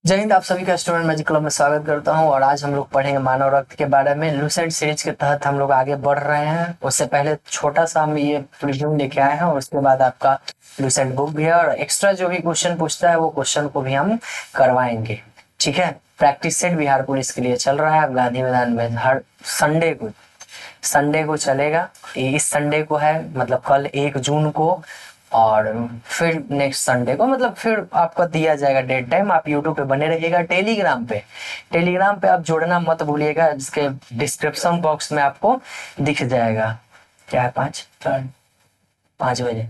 जय हिंद। आप सभी का स्टूडेंट मैजिक क्लब में स्वागत करता हूं और आज हम लोग पढ़ेंगे मानव रक्त के बारे में। लूसेंट सीरीज के तहत हम लोग आगे बढ़ रहे हैं। उससे पहले छोटा सा हम ये रिव्यू लेके आए हैं और उसके बाद आपका लूसेंट बुक भी है और एक्स्ट्रा जो भी क्वेश्चन पूछता है वो क्वेश्चन को भी हम करवाएंगे। ठीक है। प्रैक्टिस सेट बिहार पुलिस के लिए चल रहा है। अब गांधी मैदान में हर संडे को चलेगा। इस संडे को है, मतलब कल 1 जून को, और फिर नेक्स्ट संडे को, मतलब फिर आपका दिया जाएगा डेट टाइम। आप यूट्यूब पे बने रहिएगा। टेलीग्राम पे आप जोड़ना मत भूलिएगा, जिसके डिस्क्रिप्शन बॉक्स में आपको दिख जाएगा। क्या है? 5 बजे।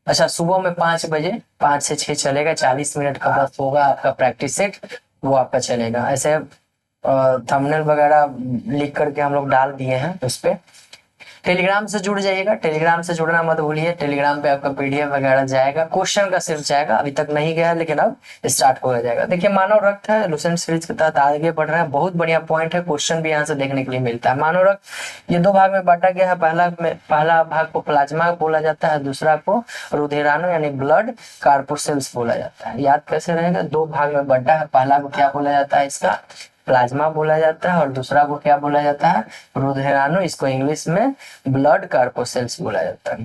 अच्छा, सुबह में 5 बजे, 5 से 6 चलेगा। 40 मिनट का बस होगा आपका प्रैक्टिस सेट, वो आपका चलेगा। ऐसे थंबनेल वगैरह लिख करके हम लोग डाल दिए हैं उस पे। टेलीग्राम से जुड़ जाइएगा। टेलीग्राम से जुड़ना मत भूलिए। टेलीग्राम पे आपका पीडीएफ वगैरह जाएगा। क्वेश्चन का सिर्फ जाएगा, अभी तक नहीं गया है लेकिन अब स्टार्ट हो जाएगा। देखिए, मानव रक्त है, लूसेंट सीरीज के तहत आगे बढ़ रहे हैं। बहुत बढ़िया पॉइंट है, क्वेश्चन भी यहाँ से देखने के लिए मिलता है। मानव रक्त ये 2 भाग में बांटा गया है। पहला भाग को प्लाज्मा बोला जाता है, दूसरा को रुधिराणु यानी ब्लड कार्पोसेल्स बोला जाता है। याद कैसे रहेगा? 2 भाग में बंटा है। पहला को क्या बोला जाता है? इसका प्लाज्मा बोला जाता है और दूसरा को क्या बोला जाता है? रुधिराणु। इसको इंग्लिश में ब्लड कार्पोसेल्स बोला जाता है।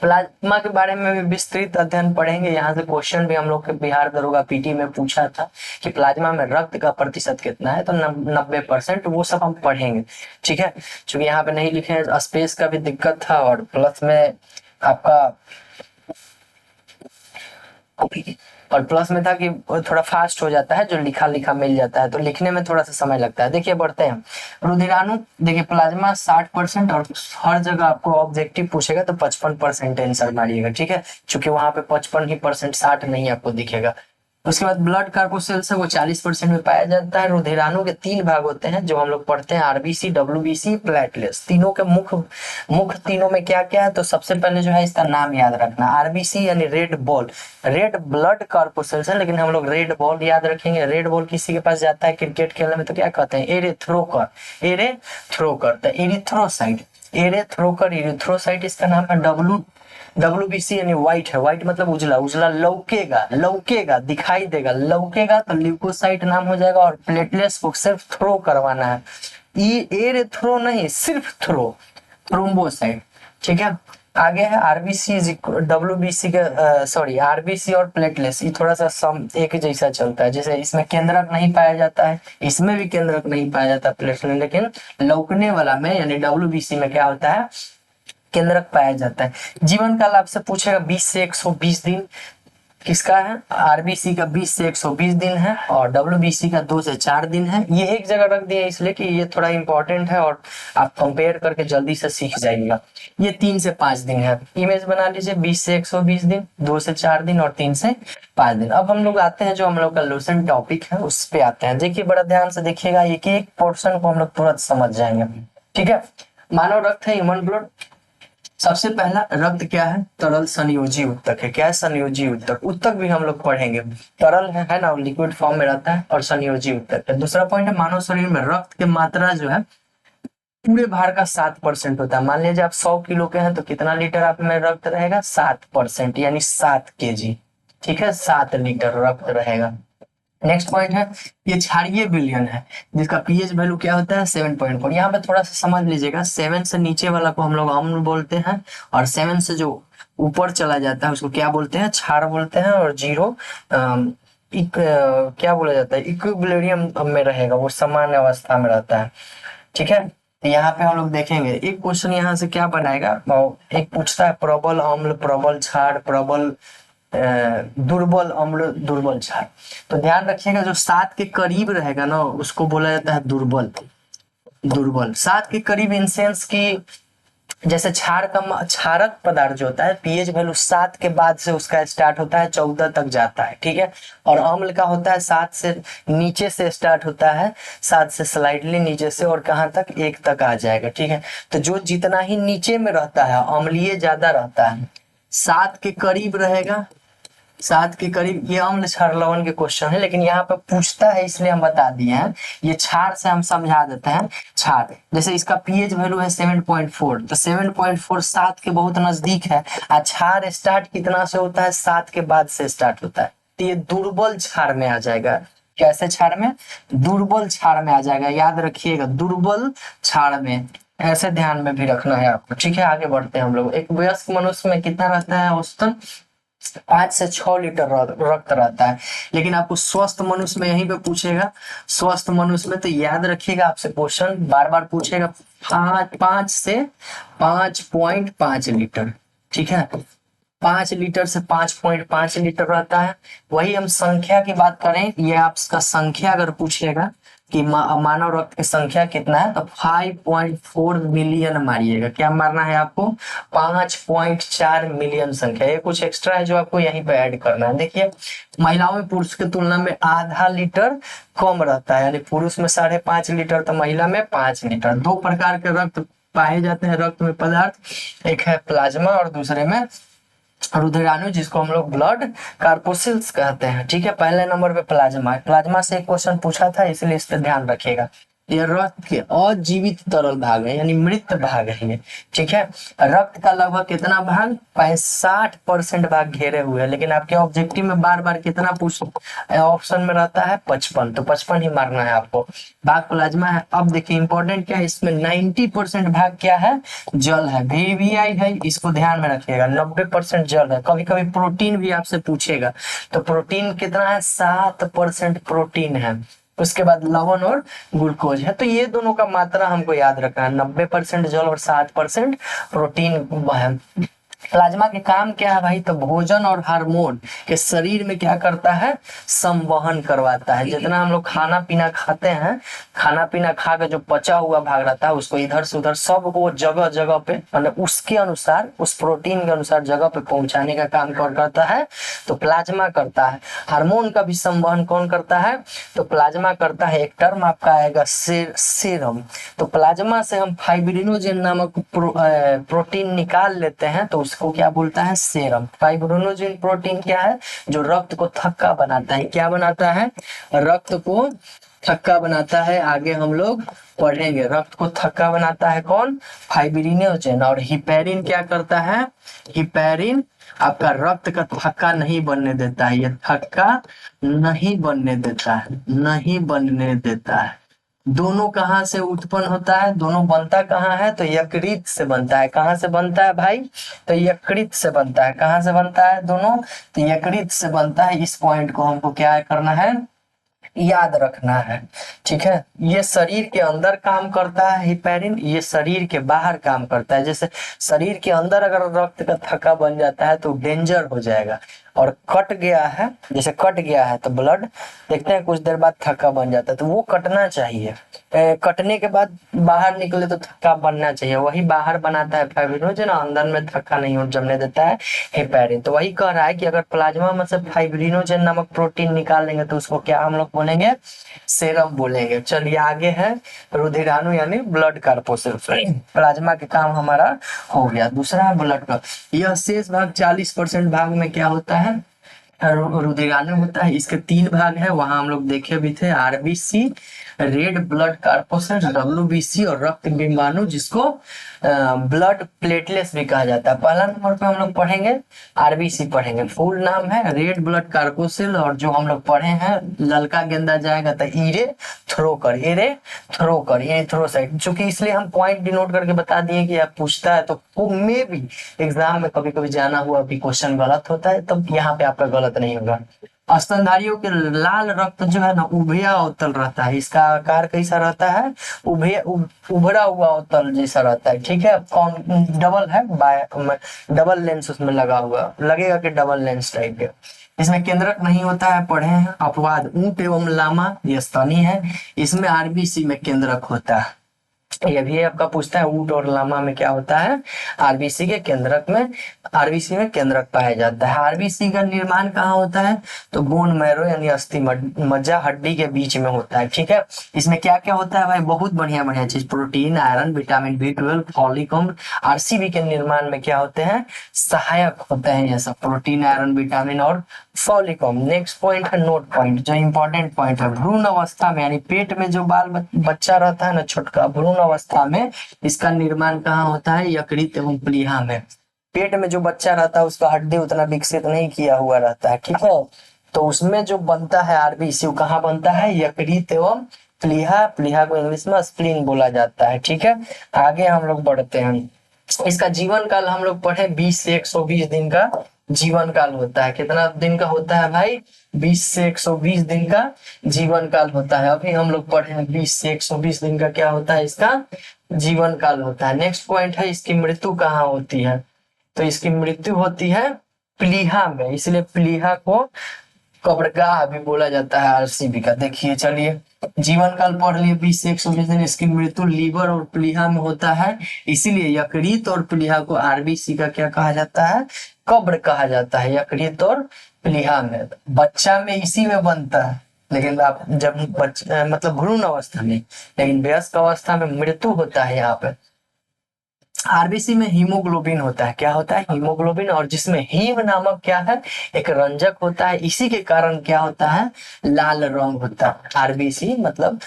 प्लाज्मा के बारे में भी विस्तृत अध्ययन पढ़ेंगे। यहाँ से क्वेश्चन भी हम लोग के बिहार दरोगा पीटी में पूछा था कि प्लाज्मा में रक्त का प्रतिशत कितना है, तो 90%। वो सब हम पढ़ेंगे। ठीक है। क्योंकि यहाँ पे नहीं लिखे हैं, स्पेस का भी दिक्कत था और प्लस में आपका और प्लस में था कि थोड़ा फास्ट हो जाता है, जो लिखा लिखा मिल जाता है, तो लिखने में थोड़ा सा समय लगता है। देखिए, बढ़ते हैं। रुधिराणु, देखिए प्लाज्मा 60%, और हर जगह आपको ऑब्जेक्टिव पूछेगा तो 55% आंसर मारिएगा। ठीक है, क्योंकि वहां पे 55% 60 नहीं आपको दिखेगा। उसके बाद ब्लड कार्पोसेल्स है, वो 40% में पाया जाता है। रुधिराणु के 3 भाग होते हैं जो हम लोग पढ़ते हैं, आरबीसी, डब्ल्यूबीसी, प्लेटलेट्स। तीनों के मुख्य मुख्य तीनों में क्या क्या है, तो सबसे पहले जो है इसका नाम याद रखना। आरबीसी यानी रेड बॉल, रेड ब्लड कार्पोसेल्स है, लेकिन हम लोग रेड बॉल याद रखेंगे। रेड बॉल किसी के पास जाता है क्रिकेट खेलने में तो क्या कहते हैं? एरेथ्रोकर, तो एरेथ्रोसाइट इसका नाम है। डब्ल्यूबीसी यानी व्हाइट है। व्हाइट मतलब उजला, उजला लौकेगा, दिखाई देगा, लौकेगा तो ल्यूकोसाइट नाम हो जाएगा। और प्लेटलेट्स को सिर्फ थ्रो करवाना है, एरेथ्रो नहीं, सिर्फ थ्रोम्बोसाइट। ठीक है। आगे है आरबीसी, डब्ल्यूबीसी के सॉरी आरबीसी और प्लेटलेट्स, ये थोड़ा सा सम एक जैसा चलता है। जैसे इसमें केंद्रक नहीं पाया जाता है, इसमें भी केंद्रक नहीं पाया जाता प्लेटलेट, लेकिन लौकने वाला में यानी डब्ल्यूबीसी में क्या होता है? केंद्रक पाया जाता है। जीवन काल आपसे पूछेगा 20 से 120 दिन किसका है? आरबीसी का 20 से 120 दिन है और डब्ल्यूबीसी का 2 से 4 दिन है। ये एक जगह रख दिया इसलिए कि ये थोड़ा इंपॉर्टेंट है और आप कंपेयर करके जल्दी से सीख जाइएगा। ये 3 से 5 दिन है। इमेज बना लीजिए, 20 से 120 दिन, 2 से 4 दिन और 3 से 5 दिन। अब हम लोग आते हैं, जो हम लोग का लूसेंट टॉपिक है उस पे आते हैं। देखिए, बड़ा ध्यान से देखिएगा, एक एक पोर्शन को हम लोग तुरंत समझ जाएंगे। ठीक है। मानव रक्त है, ह्यूमन ब्लड। सबसे पहला, रक्त क्या है? तरल संयोजी उत्तक है। क्या है? संयोजी उत्तक। उत्तक भी हम लोग पढ़ेंगे। तरल है ना, लिक्विड फॉर्म में रहता है, और संयोजी उत्तक है। दूसरा पॉइंट है, मानव शरीर में रक्त की मात्रा जो है पूरे भार का 7% होता है। मान लीजिए आप 100 किलो के हैं तो कितना लीटर आप में रक्त रहेगा? 7%, यानी 7 kg। ठीक है, 7 लीटर रक्त रहेगा। नेक्स्ट पॉइंट है, ये क्षारीय विलयन है, जिसका पीएच वैल्यू क्या होता है? 7.4। यहाँ पे थोड़ा सा समझ लीजिएगा, 7 से नीचे वाला को हम लोग अम्ल बोलते हैं, और 7 से जो ऊपर चला जाता है उसको क्या बोलते हैं? क्षार बोलते हैं। और 0 क्या बोला जाता है? इक्विलिब्रियम में रहेगा, वो समान अवस्था में रहता है। ठीक है। तो यहाँ पे हम लोग देखेंगे एक क्वेश्चन यहाँ से क्या बनाएगा। एक पूछता है प्रबल अम्ल, प्रबल क्षार, प्रबल दुर्बल अम्ल, दुर्बल क्षार। तो ध्यान रखिएगा, जो 7 के करीब रहेगा ना उसको बोला जाता है दुर्बल। 7 के करीब इन सेंस की, जैसे क्षारक पदार्थ जो होता है, पीएच वैल्यू 7 के बाद से उसका स्टार्ट होता है, 14 तक जाता है। ठीक है। और अम्ल का होता है 7 से नीचे से स्टार्ट होता है, 7 से स्लाइडली नीचे से, और कहाँ तक? 1 तक आ जाएगा। ठीक है। तो जो जितना ही नीचे में रहता है अम्लीय ज्यादा रहता है, 7 के करीब रहेगा, 7 के करीब। ये अम्ल क्षार लवण के क्वेश्चन है, लेकिन यहाँ पे पूछता है इसलिए हम बता दिए हैं। ये क्षार से हम समझा देते हैं। क्षार जैसे इसका पीएच वैल्यू है 7.4, तो 7.4 7 के बहुत नजदीक है। क्षार स्टार्ट कितना से होता है? 7 के बाद से स्टार्ट होता है। तो ये दुर्बल क्षार में आ जाएगा। कैसे क्षार में? दुर्बल क्षार में आ जाएगा, याद रखिएगा, दुर्बल क्षार में। ऐसे ध्यान में भी रखना है आपको, ठीक है। आगे बढ़ते हैं हम लोग। एक वयस्क मनुष्य में कितना रहता है औसतन? 5 से 6 लीटर रक्त रहता है। लेकिन आपको स्वस्थ मनुष्य में यहीं पे पूछेगा, स्वस्थ मनुष्य में तो याद रखिएगा, आपसे क्वेश्चन बार बार पूछेगा, 5 से 5.5 लीटर, ठीक है। 5 लीटर से 5.5 लीटर रहता है। वही हम संख्या की बात करें, ये आपका संख्या अगर पूछेगा कि मानव रक्त की संख्या कितना है, तो 5.4 मिलियन मारिएगा। क्या मारना है आपको? 5.4 मिलियन संख्या। ये कुछ एक्स्ट्रा है जो आपको यहीं पे ऐड करना है। देखिए, महिलाओं में पुरुष की तुलना में आधा लीटर कम रहता है, यानी पुरुष में 5.5 लीटर तो महिला में 5 लीटर। 2 प्रकार के रक्त पाए जाते हैं रक्त में पदार्थ, एक है प्लाज्मा और दूसरे में रुधिराणु, जिसको हम लोग ब्लड कार्पोसिल्स कहते हैं, ठीक है। पहले नंबर पे प्लाज्मा। प्लाज्मा से एक क्वेश्चन पूछा था, इसलिए इस पे ध्यान रखिएगा। ये रक्त के अजीवित तरल भाग है, यानी मृत भाग है ये, ठीक है। रक्त का लगभग कितना भाग? 65% भाग घेरे हुए है। लेकिन आपके ऑब्जेक्टिव में बार बार कितना पूछ ऑप्शन में रहता है? 55, तो 55 ही मारना है आपको। भाग प्लाज्मा है। अब देखिए इंपॉर्टेंट क्या है इसमें, 90% भाग क्या है? जल है, VVI है, इसको ध्यान में रखिएगा। 90% जल है। कभी कभी प्रोटीन भी आपसे पूछेगा, तो प्रोटीन कितना है? 7% प्रोटीन है। उसके बाद लवण और ग्लूकोज है। तो ये दोनों का मात्रा हमको याद रखना है, 90% जल और 7% प्रोटीन है। प्लाज्मा के काम क्या है भाई? तो भोजन और हार्मोन के शरीर में क्या करता है? संवहन करवाता है। जितना हम लोग खाना पीना खाते हैं, खाना पीना खा के जो पचा हुआ भाग रहता है, उसको इधर से उधर सब वो जगह जगह पे, मतलब उसके अनुसार, उस प्रोटीन के अनुसार जगह पे पहुंचाने का काम कौन करता है? तो प्लाज्मा करता है। हार्मोन का भी संवहन कौन करता है? तो प्लाज्मा करता है। एक टर्म आपका आएगा सीरम। तो प्लाज्मा से हम फाइब्रिनोजेन नामक प्रोटीन निकाल लेते हैं, तो उसको क्या बोलता है? सेरम। फाइब्रिनोजेन प्रोटीन क्या है? जो रक्त को थक्का बनाता है। क्या बनाता है? रक्त को थक्का बनाता है। आगे हम लोग पढ़ेंगे, रक्त को थक्का बनाता है कौन? फाइब्रिनोजेन। और हिपैरिन क्या करता है? हिपैरिन आपका रक्त का थक्का नहीं बनने देता है। ये थक्का नहीं बनने देता है, नहीं बनने देता है। दोनों कहाँ से उत्पन्न होता है? दोनों बनता कहाँ है? तो यकृत से बनता है। कहाँ से बनता है भाई? तो यकृत से बनता है। कहाँ से बनता है दोनों? तो यकृत से बनता है। इस पॉइंट को हमको क्या करना है? याद रखना है, ठीक है। ये शरीर के अंदर काम करता है हिपैरिन, ये शरीर के बाहर काम करता है। जैसे शरीर के अंदर अगर रक्त का थक्का बन जाता है तो डेंजर हो जाएगा, और कट गया है, जैसे कट गया है तो ब्लड देखते हैं कुछ देर बाद थक्का बन जाता है, तो वो कटना चाहिए। कटने के बाद बाहर निकले तो थक्का बनना चाहिए, वही बाहर बनाता है फाइब्रिनोजेन, अंदर में थक्का नहीं जमने देता है हेपैरिन। तो वही कह रहा है कि अगर प्लाज्मा में से फाइब्रिनोजेन नामक प्रोटीन निकाल लेंगे तो उसको क्या हम लोग बोलेंगे? सेरम बोलेंगे। चलिए आगे है रुधिराणु यानी ब्लड कार्पोसेल। प्लाज्मा के काम हमारा हो गया। दूसरा है ब्लड का। यह शेष भाग 40% भाग में क्या होता है? रुधिराणु होता है। इसके 3 भाग है, वहां हम लोग देखे भी थे, आरबीसी, रेड ब्लड कार्पोसेल, WBC, और रक्त बिंबाणु, जिसको ब्लड प्लेटलेट्स भी कहा जाता है। पहला नंबर पे हम लोग पढ़ेंगे आरबीसी पढ़ेंगे, फुल नाम है रेड ब्लड कार्पोसेल। और जो हम लोग पढ़े हैं, ललका गेंदा जाएगा तो इरेथ्रोकर, इरेथ्रोसाइट। चूंकि इसलिए हम पॉइंट डिनोट करके बता दिए कि आप पूछता है तो में भी एग्जाम में कभी कभी जाना हुआ भी क्वेश्चन गलत होता है, तब यहाँ पे आपका गलत नहीं होगा। स्तनधारियों के लाल रक्त जो है ना, उभया अवतल रहता है। इसका आकार कैसा रहता है? उभरा हुआ अवतल जैसा रहता है, ठीक है। कौन डबल है? डबल लेंस उसमें लगा हुआ, लगेगा कि डबल लेंस टाइप के। इसमें केंद्रक नहीं होता है, पढ़े हैं। अपवाद ऊंट एवं लामा, ये स्तनी है, इसमें आरबीसी में केंद्रक होता है। ये भी आपका पूछता है ऊंट और लामा में क्या होता है? आरबीसी के केंद्रक में, आरबीसी में केंद्रक पाया जाता है। आरबीसी का निर्माण कहाँ होता है? तो बोन मैरो यानी अस्थि मज्जा हड्डी के बीच में होता है, ठीक है। इसमें क्या क्या होता है भाई? बहुत बढ़िया बढ़िया चीज, protein, iron, vitamin B12, folic acid. RCB के निर्माण में क्या होते हैं? सहायक होते हैं ये सब, प्रोटीन, आयरन, विटामिन और फॉलिक एसिड। नेक्स्ट पॉइंट है नोट पॉइंट, जो इंपॉर्टेंट पॉइंट है। भ्रूण अवस्था में यानी पेट में जो बाल बच्चा रहता है ना छोटका, भ्रूण अवस्था में इसका निर्माण कहाँ होता है? यकृत एवं प्लीहा में। पेट में जो बच्चा रहता है उसका हड्डी उतना विकसित नहीं किया हुआ रहता है, ठीक है। तो उसमें जो बनता है आरबीसी, वो कहाँ बनता है, यकृत एवं प्लीहा, प्लीहा को इंग्लिश में स्प्लीन बोला जाता है। ठीक है, आगे हम लोग बढ़ते हैं। इसका जीवन काल हम लोग पढ़े 20 से 120 दिन का जीवन काल होता है। कितना दिन का होता है भाई, 20 से 120 दिन का जीवन काल होता है। अभी हम लोग पढ़े हैं 20 से 120 दिन का क्या होता है, इसका जीवन काल होता है। नेक्स्ट पॉइंट है, इसकी मृत्यु कहाँ होती है, तो इसकी मृत्यु होती है प्लीहा में, इसलिए प्लीहा को कब्रगाह भी बोला जाता है आरसीबी का। देखिए चलिए, जीवन काल पढ़ लिए 20 से 120 दिन। इसकी मृत्यु लीवर और प्लीहा में होता है, इसीलिए यकृत और प्लीहा को आरबीसी का क्या कहा जाता है, कब्र कहा जाता है, यकृत और प्लीहा में। बच्चा में इसी में बनता है, लेकिन आप जब मतलब भ्रूण अवस्था में, लेकिन वयस्क अवस्था में मृत्यु होता है यहाँ पे। आरबीसी में हीमोग्लोबिन होता है, क्या होता है, हीमोग्लोबिन, और जिसमें हीम नामक क्या है, एक रंजक होता है। इसी के कारण क्या होता है, लाल रंग होता है। आरबीसी मतलब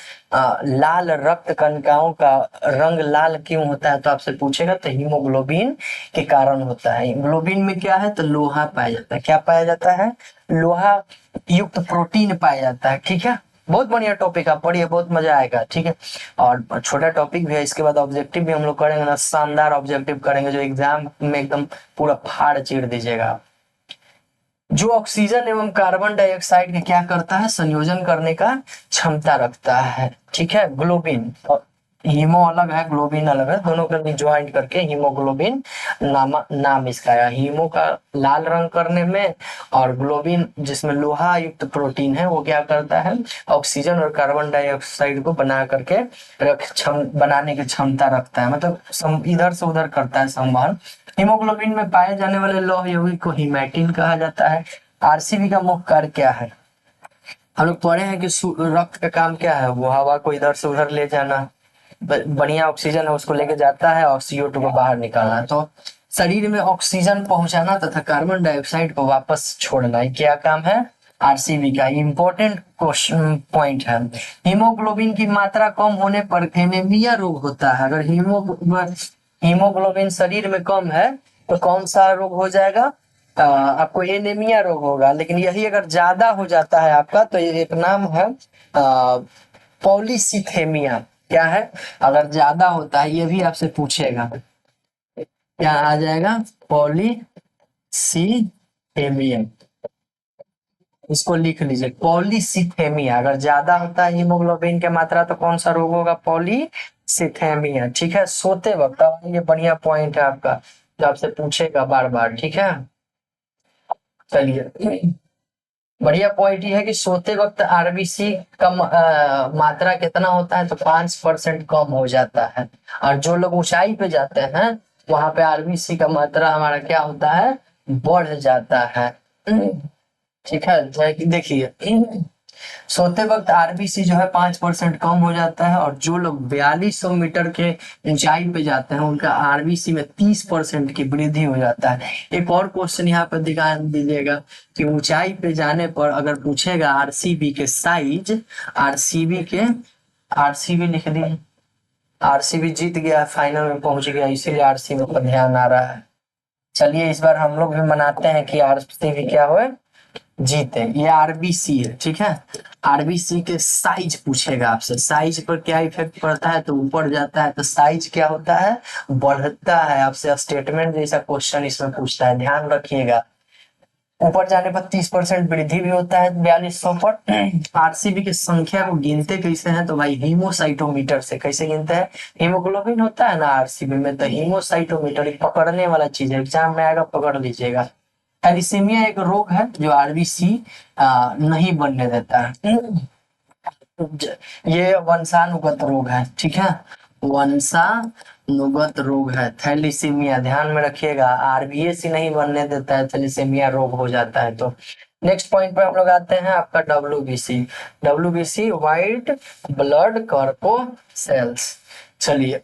लाल रक्त कणिकाओं का रंग लाल क्यों होता है, तो आपसे पूछेगा, तो हीमोग्लोबिन के कारण होता है। ग्लोबिन में क्या है, तो लोहा पाया जाता है। क्या पाया जाता है, लोहा युक्त प्रोटीन पाया जाता है। ठीक है, बहुत बढ़िया टॉपिक, आप पढ़िए, बहुत मजा आएगा। ठीक है, और छोटा टॉपिक भी है, इसके बाद ऑब्जेक्टिव भी हम लोग करेंगे ना, शानदार ऑब्जेक्टिव करेंगे जो एग्जाम में एकदम पूरा फाड़ चीर दीजिएगा। जो ऑक्सीजन एवं कार्बन डाइऑक्साइड के क्या करता है, संयोजन करने का क्षमता रखता है। ठीक है, ग्लोबिन, हीमो अलग है, ग्लोबिन अलग है, दोनों को ज्वाइंट करके हीमोग्लोबिन नाम इसका है। हीमो का लाल रंग करने में, और ग्लोबिन जिसमें लोहा युक्त प्रोटीन है, वो क्या करता है, ऑक्सीजन और कार्बन डाइऑक्साइड को बना करके बनाने की क्षमता रखता है, मतलब इधर से उधर करता है संवहन। हीमोग्लोबिन में पाए जाने वाले लौह यौगिक को हीमैटिन कहा जाता है। आरसीबी का मुख्य कार्य क्या है, हम लोग पढ़े हैं कि रक्त का काम क्या है, वो हवा को इधर से उधर ले जाना, बढ़िया ऑक्सीजन है उसको लेके जाता है, और CO2 को बाहर निकालना। तो शरीर में ऑक्सीजन पहुंचाना तथा कार्बन डाइऑक्साइड को वापस छोड़ना, ये क्या काम है, आरसीबी का। इंपॉर्टेंट क्वेश्चन पॉइंट है। हीमोग्लोबिन की मात्रा कम होने पर एनीमिया रोग होता है। अगर हीमोग्लोबिन शरीर में कम है तो कौन सा रोग हो जाएगा, आपको एनीमिया रोग होगा। लेकिन यही अगर ज्यादा हो जाता है आपका, तो ये एक नाम है पॉलीसीथेमिया। क्या है, अगर ज्यादा होता है, ये भी आपसे पूछेगा, क्या आ जाएगा, पॉलीसीथेमिया। इसको लिख लीजिए, पॉलीसीथेमिया। अगर ज्यादा होता है हीमोग्लोबिन की मात्रा, तो कौन सा रोग होगा, पॉलीसीथेमिया। ठीक है, सोते वक्त, ये बढ़िया पॉइंट है आपका, जो आपसे पूछेगा बार बार। ठीक है, चलिए, बढ़िया पॉइंट ये है कि सोते वक्त आरबीसी का मात्रा कितना होता है, तो 5% कम हो जाता है। और जो लोग ऊंचाई पे जाते हैं, वहां पे आरबीसी का मात्रा हमारा क्या होता है, बढ़ जाता है। ठीक है, देखिए, सोते वक्त आरबीसी जो है 5% कम हो जाता है, और जो लोग 4200 मीटर के ऊंचाई पे जाते हैं, उनका आरबीसी में 30% की वृद्धि हो जाता है। एक और क्वेश्चन यहाँ पर ध्यान दीजिएगा कि ऊंचाई पे जाने पर अगर पूछेगा आरसीबी के साइज, आरसीबी लिख दी, आरसीबी जीत गया, फाइनल में पहुंच गया, इसीलिए आरसीबी पर ध्यान आ रहा है। चलिए, इस बार हम लोग भी मनाते हैं कि आरसीबी क्या हो, जीते। ये आरबीसी है। ठीक है, आरबीसी के साइज पूछेगा आपसे, साइज पर क्या इफेक्ट पड़ता है, तो ऊपर जाता है तो साइज क्या होता है, बढ़ता है। आपसे स्टेटमेंट जैसा क्वेश्चन इसमें पूछता है, ध्यान रखिएगा। ऊपर जाने पर 30% वृद्धि भी होता है 4200 पर। आरसीबी की संख्या को गिनते कैसे हैं, तो भाई हीमोसाइटोमीटर से। कैसे गिनते हैं, हीमोग्लोबिन होता है ना आरसीबी में, तो हीमोसाइटोमीटर पकड़ने वाला चीज है, एग्जाम में आएगा, पकड़ लीजिएगा। थैलीसीमिया एक रोग है जो आरबीसी नहीं बनने देता है। ये वंशानुगत रोग है। ठीक है, वंशानुगत रोग है थैलीसीमिया, ध्यान में रखिएगा। आरबीसी नहीं बनने देता है, थैलीसीमिया रोग हो जाता है। तो नेक्स्ट पॉइंट पे हम लोग आते हैं, आपका WBC. WBC white blood corpuscles. चलिए,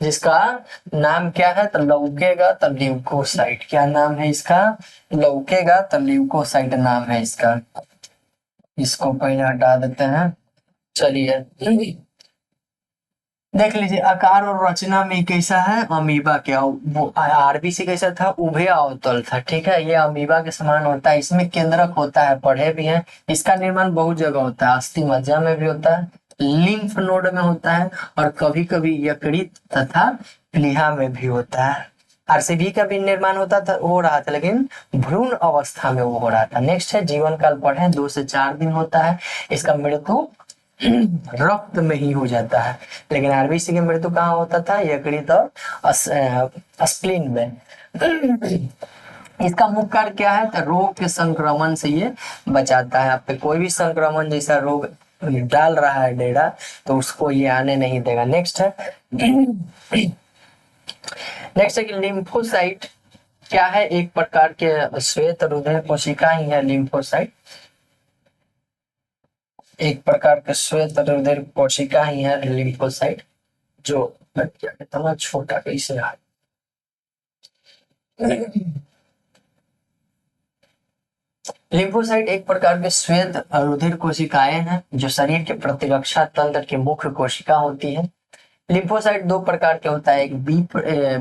जिसका नाम क्या है, तो लौकेगा तो ल्यूकोसाइट। क्या नाम है इसका, लौकेगा तो ल्यूकोसाइट नाम है इसका। इसको पहले हटा देते हैं। चलिए, देख लीजिए आकार और रचना में कैसा है, अमीबा क्या वो आरबीसी कैसा था, उभय अवतल था, ठीक है। ये अमीबा के समान होता है, इसमें केंद्रक होता है, पढ़े भी हैं। इसका निर्माण बहुत जगह होता है, अस्थि मज्जा में भी होता है, लिम्फ नोड में होता है, और कभी कभी यकृत तथा प्लीहा में भी होता है। आरसीबी का भी निर्माण होता था, हो रहा था, लेकिन भ्रूण अवस्था में वो हो रहा था। नेक्स्ट है जीवन काल, पढ़े 2 से 4 दिन होता है। इसका मृत्यु रक्त में ही हो जाता है, लेकिन आरबीसी की मृत्यु कहाँ होता था, यकृत और स्प्लीन में। इसका मुख्य कार्य क्या है, तो रोग के संक्रमण से ये बचाता है। आप पे कोई भी संक्रमण जैसा रोग डाल रहा है डेरा, तो उसको ये आने नहीं देगा। नेक्स्ट है नेक्स्ट है कि लिम्फोसाइट क्या है, एक प्रकार के श्वेत रुधिर कोशिका ही है लिम्फोसाइट, एक प्रकार के श्वेत रुधिर कोशिका ही है लिम्फोसाइट, जो इतना छोटा कैसे है। लिम्फोसाइट एक प्रकार के श्वेत रुधिर कोशिकाएं हैं, जो शरीर के प्रतिरक्षा तंत्र की मुख्य कोशिका होती है। लिम्फोसाइट 2 प्रकार के होता है, एक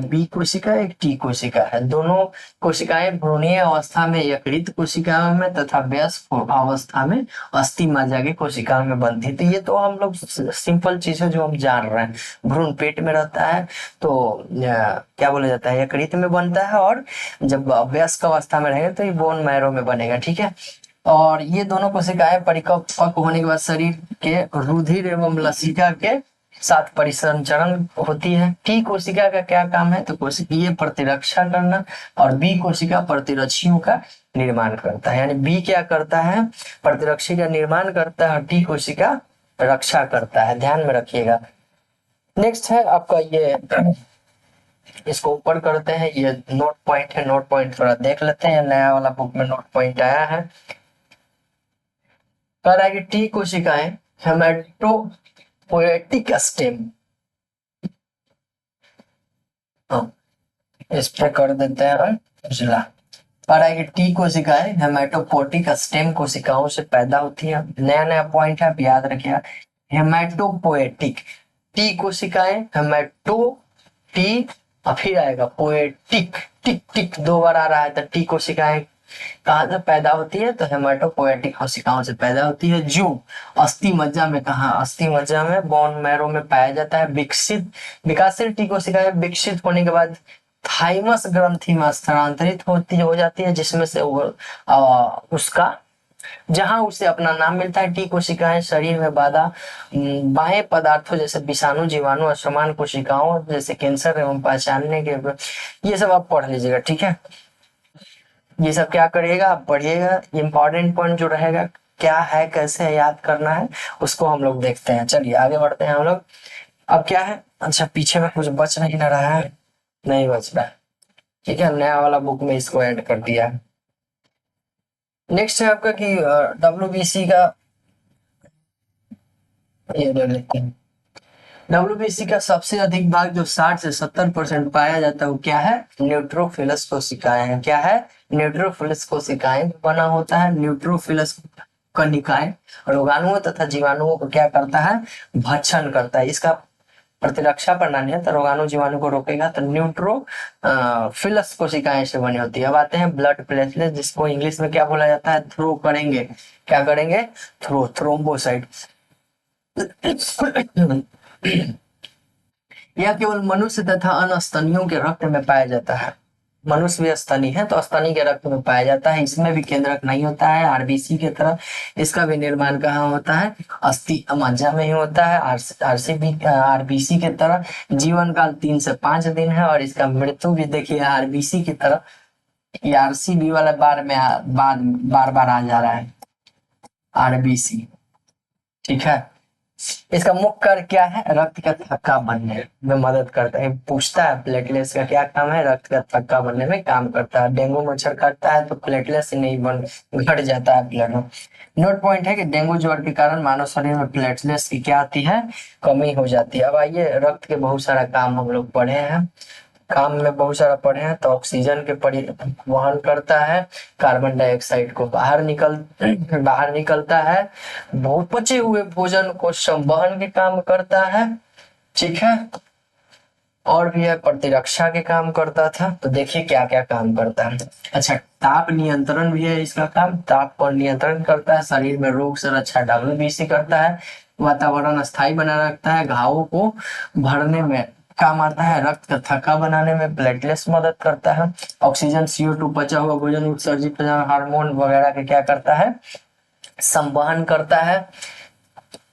बी कोशिका, एक टी कोशिका है। दोनों कोशिकाएं भ्रूणीय अवस्था में यकृत कोशिकाओं में तथा वयस्क अवस्था में अस्थि मज्जा की कोशिकाओं में बनती है। तो ये तो हम लोग सिंपल चीज है जो हम जान रहे हैं। भ्रूण पेट में रहता है तो क्या बोला जाता है, यकृत में बनता है, और जब वयस्क अवस्था में रहेगा तो ये बोन मैरो में बनेगा, ठीक है। और ये दोनों कोशिकाएं परिपक्व होने के बाद शरीर के रुधिर एवं लसिका के साथ परिसंचरण होती है। टी कोशिका का क्या काम है, तो कोशिकीय प्रतिरक्षा करना, और बी कोशिका प्रतिरक्षियों का निर्माण करता है। यानी बी क्या करता है, प्रतिरक्षी का निर्माण करता है, और टी कोशिका रक्षा करता है, ध्यान में रखिएगा। नेक्स्ट है आपका ये, इसको ऊपर करते हैं, ये नोट पॉइंट है, नोट पॉइंट थोड़ा देख लेते हैं। नया वाला बुक में नोट पॉइंट आया है, कह रहा है कि टी कोशिकाएं हेमेटोपोएटिक स्टेम, इस पे कर देते हैं उजला। पर है कि टी कोशिकाएं हेमेटोपोटिक स्टेम कोशिकाओं से पैदा होती है। नया नया पॉइंट है, आप याद रखिएगा। हेमेटोपोएटिक, टी कोशिकाएं, हेमेटो टी, और फिर आएगा पोएटिक, टिक टिक 2 बार आ रहा है, तो टी कोशिकाएं कहाँ से पैदा होती है, तो हेमेटोपोएटिक कोशिकाओं से पैदा होती है, जो अस्थि मज्जा में, कहा अस्थि मज्जा में, बोन मैरो में पाया जाता है। विकसित विकासशील टी कोशिकाएं विकसित होने के बाद थाइमस ग्रंथि में स्थानांतरित हो जाती है, जिसमें से वो उसका जहां उसे अपना नाम मिलता है। टी कोशिकाएं शरीर में बाह्य पदार्थों जैसे विषाणु, जीवाणु, असमान कोशिकाओं जैसे कैंसर एवं पहचानने के, ये सब आप पढ़ लीजिएगा, ठीक है। ये सब क्या करिएगा, आप पढ़िएगा। इंपॉर्टेंट पॉइंट जो रहेगा, क्या है, कैसे है, याद करना है, उसको हम लोग देखते हैं। चलिए आगे बढ़ते हैं हम लोग। अब क्या है, अच्छा पीछे में कुछ बच नहीं ना रहा है, नहीं बच रहा है, ठीक है। नया वाला बुक में इसको ऐड कर दिया है। नेक्स्ट है आपका कि डब्ल्यूबीसी का, ये ले लेते हैं। डब्ल्यूबीसी का सबसे अधिक भाग जो 60 से 70% पाया जाता है, वो क्या है, न्यूट्रोफिलस कोशिकाएं हैं। क्या है, न्यूट्रोफिलस कोशिकाएं बना होता है। न्यूट्रोफिलस कनिकाएं रोगाणुओं तथा जीवाणुओं को क्या करता है, भक्षण करता है। इसका प्रतिरक्षा प्रणाली है, तो रोगाणु जीवाणु को रोकेगा। तो न्यूट्रो फिलस कोशिकाएं से बनी होती है। अब आते हैं ब्लड प्लेटलेट, जिसको इंग्लिश में क्या बोला जाता है, थ्रो करेंगे, क्या करेंगे, थ्रोम्बोसाइट। यह केवल मनुष्य तथा अन्य स्तनियों के रक्त में पाया जाता है। मनुष्य भी स्तनी है, तो स्तनी के रक्त में पाया जाता है। इसमें भी केंद्रक नहीं होता है आरबीसी की तरह। इसका भी निर्माण कहाँ होता है, अस्थि मज्जा में ही होता है। आरसीबी आरबीसी की तरह जीवन काल 3 से 5 दिन है, और इसका मृत्यु भी देखिए आरबीसी की तरह, ये आरसीबी वाला बार बार आ जा रहा है, आरबीसी, ठीक है। इसका मुख्य कार्य क्या है, रक्त का थक्का बनने में मदद करता है। पूछता है प्लेटलेट्स का क्या काम है, रक्त का थक्का बनने में काम करता है। डेंगू मच्छर काटता है तो प्लेटलेट्स नहीं बन घट जाता है ब्लड में। नोट पॉइंट है कि डेंगू ज्वर के कारण मानव शरीर में प्लेटलेट्स की क्या आती है, कमी हो जाती है। अब आइए, रक्त के बहुत सारा काम हम लोग पढ़े हैं, काम में बहुत सारा पढ़े हैं। तो ऑक्सीजन के वहन करता है, कार्बन डाइऑक्साइड को बाहर निकलता है, बहुत पचे हुए भोजन को संवहन के काम करता है, ठीक है। और भी है, प्रतिरक्षा के काम करता था। तो देखिए क्या क्या काम करता है। अच्छा, ताप नियंत्रण भी है इसका काम, ताप पर नियंत्रण करता है, शरीर में रोग सुरक्षा WBC करता है, वातावरण स्थायी बना रखता है, घावों को भरने में काम आता है, रक्त का थक्का बनाने में प्लेटलेट्स मदद करता है, ऑक्सीजन CO2 पचा हुआ भोजन उत्सर्जित हार्मोन वगैरह के क्या करता है, संवहन करता है।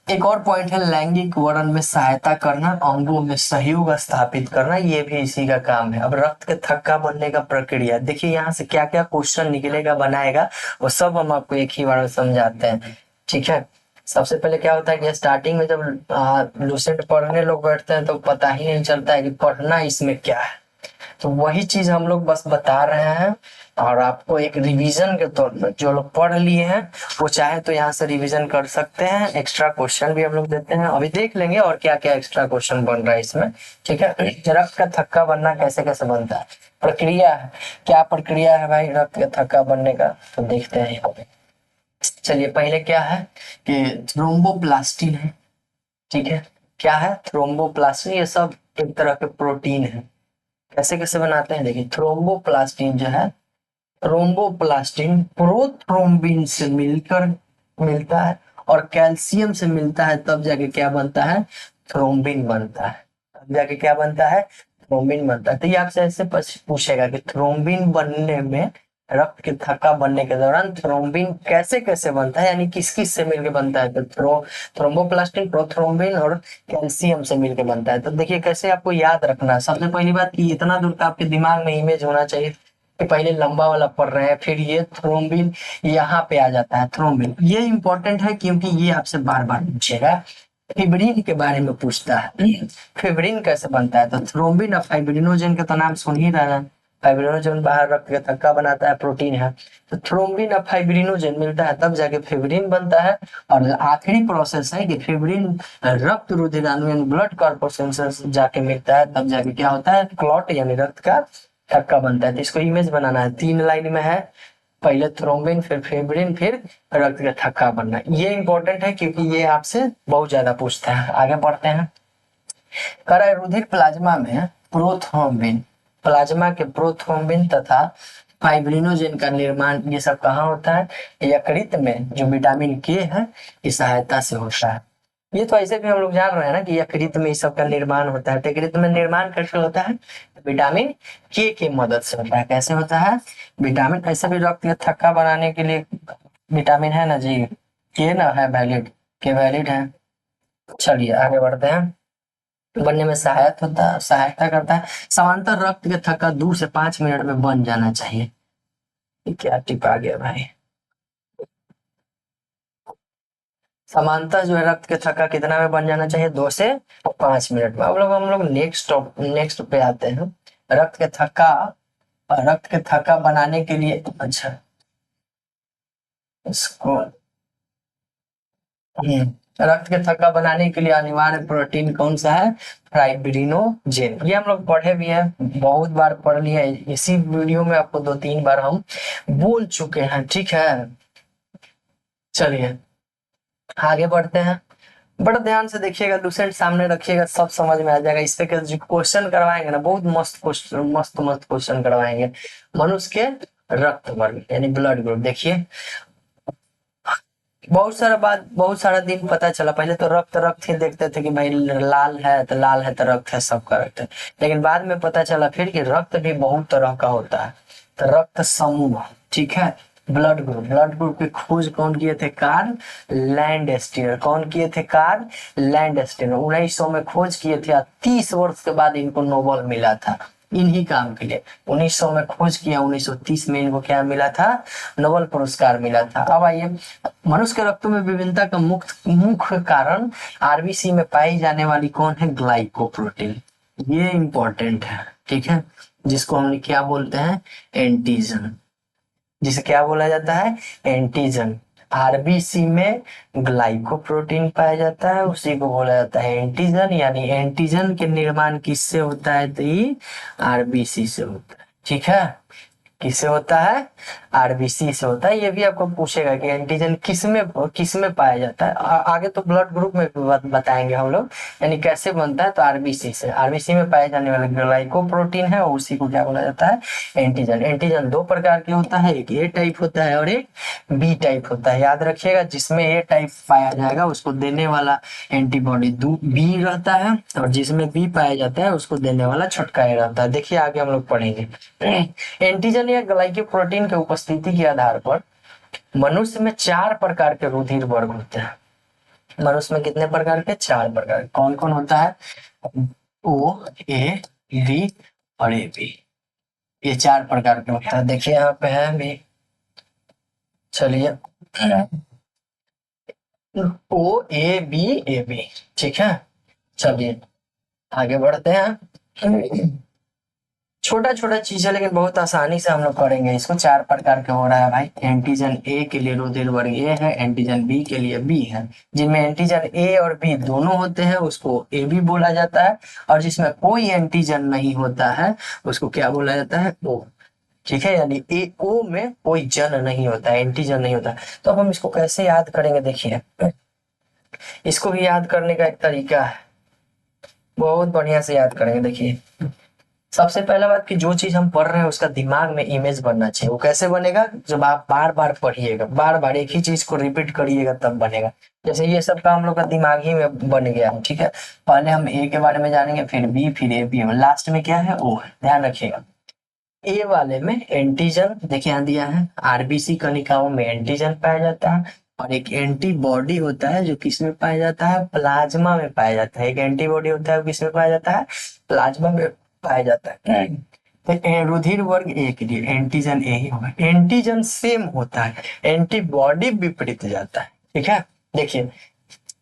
एक और पॉइंट है लैंगिक वर्ण में सहायता करना, अंगों में सहयोग स्थापित करना, ये भी इसी का काम है। अब रक्त के थक्का बनने का प्रक्रिया देखिए, यहाँ से क्या क्या क्वेश्चन निकलेगा बनाएगा वो सब हम आपको एक ही बार में समझाते हैं। ठीक है, सबसे पहले क्या होता है कि स्टार्टिंग में जब लूसेंट पढ़ने लोग बैठते हैं तो पता ही नहीं चलता है कि पढ़ना इसमें क्या है। तो वही चीज हम लोग बस बता रहे हैं और आपको एक रिवीजन के तौर पर, जो लोग पढ़ लिए हैं वो चाहे तो यहाँ से रिवीजन कर सकते हैं। एक्स्ट्रा क्वेश्चन भी हम लोग देते हैं, अभी देख लेंगे और क्या क्या एक्स्ट्रा क्वेश्चन बन रहा है इसमें। ठीक है, रक्त का थक्का बनना कैसे कैसे बनता है, प्रक्रिया है, क्या प्रक्रिया है भाई रक्त का थक्का बनने का, तो देखते हैं यहाँ पे। चलिए पहले क्या है कि थ्रोम्बोप्लास्टिन है। ठीक है, क्या है थ्रोम्बोप्लास्टिन, ये सब एक तरह के प्रोटीन है। कैसे कैसे बनाते हैं देखिए, थ्रोम्बोप्लास्टिन जो है, थ्रोम्बोप्लास्टिन प्रोथ्रोम्बिन से मिलकर मिलता है और कैल्शियम से मिलता है, तब जाके क्या बनता है, थ्रोम्बिन बनता है। तब जाके क्या बनता है, थ्रोम्बिन बनता है। तो ये आपसे ऐसे पूछेगा कि थ्रोम्बिन बनने में, रक्त के थक्का बनने के दौरान थ्रोम्बिन कैसे कैसे बनता है, यानी किस किस से मिलकर बनता है। तो थ्रोम्बोप्लास्टिन प्रोथ्रोम्बिन और कैल्शियम से मिलकर बनता है। तो देखिए कैसे आपको याद रखना है। सबसे पहली बात कि इतना दूर का आपके दिमाग में इमेज होना चाहिए कि पहले लंबा वाला पढ़ रहे हैं, फिर ये थ्रोम्बिन यहाँ पे आ जाता है। थ्रोम्बिन ये इंपॉर्टेंट है क्योंकि ये आपसे बार बार पूछेगा। फिब्रिन के बारे में पूछता है, फिब्रिन कैसे बनता है। तो थ्रोम्बिन और फाइब्रिनोजन का तो नाम सुन ही रहा है। फाइब्रिनोजन बाहर रक्त का थक्का बनाता है, प्रोटीन है। तो थ्रोम्बिन और फाइब्रिनोजन मिलता है तब जाके फिब्रिन बनता है। और आखिरी प्रोसेस है कि फिब्रिन रक्त रुधिराणु ब्लड कॉर्पोरेशन से जाके मिलता है, तब जाके क्या होता है, क्लॉट यानी रक्त का थक्का बनता है। तो इसको इमेज बनाना है, 3 लाइन में है, पहले थ्रोम्बिन फिर फिब्रिन फिर रक्त का थक्का बनना। ये इंपॉर्टेंट है क्योंकि ये आपसे बहुत ज्यादा पूछता है। आगे बढ़ते हैं, करा रुधिर प्लाज्मा में प्रोथ्रोम्बिन, प्लाज्मा के प्रोथ्रोम्बिन तथा फाइब्रिनोजेन का निर्माण ये सब कहाँ होता है, यकृत में जो विटामिन के है की सहायता से होता है। ये तो ऐसे भी हम लोग जान रहे हैं ना कि यकृत में इस सब का निर्माण होता है। तो यकृत में निर्माण कैसे होता है, विटामिन के की मदद से होता है। कैसे होता है, विटामिन, ऐसे भी रक्त का थक्का बनाने के लिए विटामिन है ना जी, के ना है वैलिड, के वैलिड है। चलिए आगे बढ़ते हैं, बनने में सहायता करता है। समांतर रक्त के थक्का 2 से 5 मिनट में बन जाना चाहिए। क्या टिप आ गया भाई, समानता जो है रक्त के थक्का कितना में बन जाना चाहिए, 2 से 5 मिनट में। अब लोग हम लोग नेक्स्ट पे आते हैं, रक्त के थक्का, रक्त के थक्का बनाने के लिए, अच्छा इसको रक्त के थक्का बनाने के लिए अनिवार्य प्रोटीन कौन सा है, फाइब्रिनोजेन। ये हम लोग पढ़े भी हैं, बहुत बार पढ़ लिया है, इसी वीडियो में आपको 2-3 बार हम बोल चुके हैं। ठीक है, चलिए आगे बढ़ते हैं। बड़ा ध्यान से देखिएगा, लूसेंट सामने रखिएगा, सब समझ में आ जाएगा। इस पे के जो क्वेश्चन करवाएंगे ना, बहुत मस्त क्वेश्चन, मस्त मस्त क्वेश्चन करवाएंगे। मनुष्य के रक्त वर्ग यानी ब्लड ग्रुप, देखिए बहुत सारा दिन पता चला। पहले तो रक्त ही देखते थे कि भाई लाल है तो लाल है तो रक्त है, सबका रक्त है। लेकिन बाद में पता चला फिर कि रक्त भी बहुत तरह का होता है। तो रक्त समूह, ठीक है, ब्लड ग्रुप की खोज कौन किए थे, कार्ल लैंडस्टीनर। कौन किए थे, कार्ल लैंडस्टीनर। 1900 में खोज किए थे, 30 वर्ष के बाद इनको नोबेल मिला था इन्हीं काम के लिए। 1900 में खोज किया, 1930 में इनको क्या मिला था, नोबेल पुरस्कार मिला था। अब आइए, मनुष्य के रक्तों में विभिन्नता का मुख्य कारण आरबीसी में पाई जाने वाली कौन है, ग्लाइकोप्रोटीन। ये इंपॉर्टेंट है, ठीक है, जिसको हम क्या बोलते हैं, एंटीजन। जिसे क्या बोला जाता है, एंटीजन। आरबीसी में ग्लाइकोप्रोटीन पाया जाता है, उसी को बोला जाता है एंटीजन। यानी एंटीजन के निर्माण किससे होता है, तो ये आरबीसी से होता है। ठीक है, किससे होता है? आरबीसी से होता है। ये भी आपको पूछेगा कि एंटीजन किस में पाया जाता है। आगे तो ब्लड ग्रुप में भी बताएंगे हम लोग, यानी कैसे बनता है। तो आरबीसी से, आरबीसी में पाए जाने वाला ग्लाइकोप्रोटीन है और उसी को क्या बोला जाता है? एंटीजन। एंटीजन दो प्रकार के होता है, एक ए टाइप होता है और एक बी टाइप होता है। याद रखिएगा, जिसमें ए टाइप पाया जाएगा उसको देने वाला एंटीबॉडी बी रहता है, और जिसमें बी पाया जाता है उसको देने वाला छोटका ए रहता है। देखिए आगे हम लोग पढ़ेंगे। एंटीजन या ग्लाइकोप्रोटीन के उपस्थिति के आधार पर मनुष्य में 4 प्रकार के रुधिर वर्ग होते हैं। मनुष्य में कितने प्रकार के? 4 प्रकार। कौन कौन होता है? ओ, ए, बी और ए बी। ये 4 प्रकार के होता है। देखिए यहाँ पे है बी, चलिए ओ ए बी, ठीक है। चलिए आगे बढ़ते हैं। छोटा छोटा चीज है लेकिन बहुत आसानी से हम लोग करेंगे इसको। 4 प्रकार के हो रहा है भाई। एंटीजन ए के लिए रुधिर वर्ग ए है, एंटीजन बी के लिए बी है। जिनमें एंटीजन ए और बी दोनों होते हैं उसको ए बी बोला जाता है, और जिसमें कोई एंटीजन नहीं होता है उसको क्या बोला जाता है? ओ। ठीक है, यानी ए ओ में कोई जन नहीं होता है, एंटीजन नहीं होता है। तो अब हम इसको कैसे याद करेंगे? देखिए, इसको भी याद करने का एक तरीका है, बहुत बढ़िया से याद करेंगे। देखिए, सबसे पहला बात कि जो चीज हम पढ़ रहे हैं उसका दिमाग में इमेज बनना चाहिए। वो कैसे बनेगा? जब आप बार बार पढ़िएगा, बार बार एक ही चीज को रिपीट करिएगा तब बनेगा। जैसे ये सब का हम लोग का दिमाग ही में बन गया है, ठीक है। पहले हम ए के बारे में जानेंगे, फिर बी, फिर ए बी, लास्ट में क्या है? ओ है। ध्यान रखिएगा, ए वाले में एंटीजन देखिए यहाँ दिया है, आरबीसी कणिकाओं में एंटीजन पाया जाता है, और एक एंटीबॉडी होता है जो किस में पाया जाता है? प्लाज्मा में पाया जाता है। एक एंटीबॉडी होता है वो किस में पाया जाता है? प्लाज्मा में पाया जाता है। तो रुधिर वर्ग ए के लिए एंटीजन ए ही होगा। एंटीजन सेम होता है, एंटीबॉडी विपरीत जाता है, ठीक है। देखिए,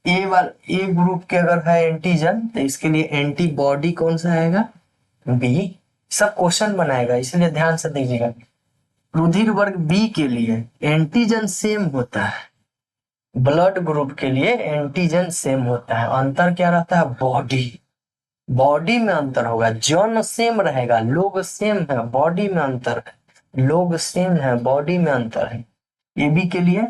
ए ग्रुप के अगर है एंटीजन तो इसके लिए एंटीबॉडी कौन सा आएगा? बी। सब क्वेश्चन बनाएगा इसलिए ध्यान से दीजिएगा। रुधिर वर्ग बी के लिए एंटीजन सेम होता है, ब्लड ग्रुप के लिए एंटीजन सेम होता है। अंतर क्या रहता है? बॉडी में अंतर होगा। जन सेम रहेगा, लोग सेम है, बॉडी में अंतर है। लोग सेम है, बॉडी में अंतर है। ए बी के लिए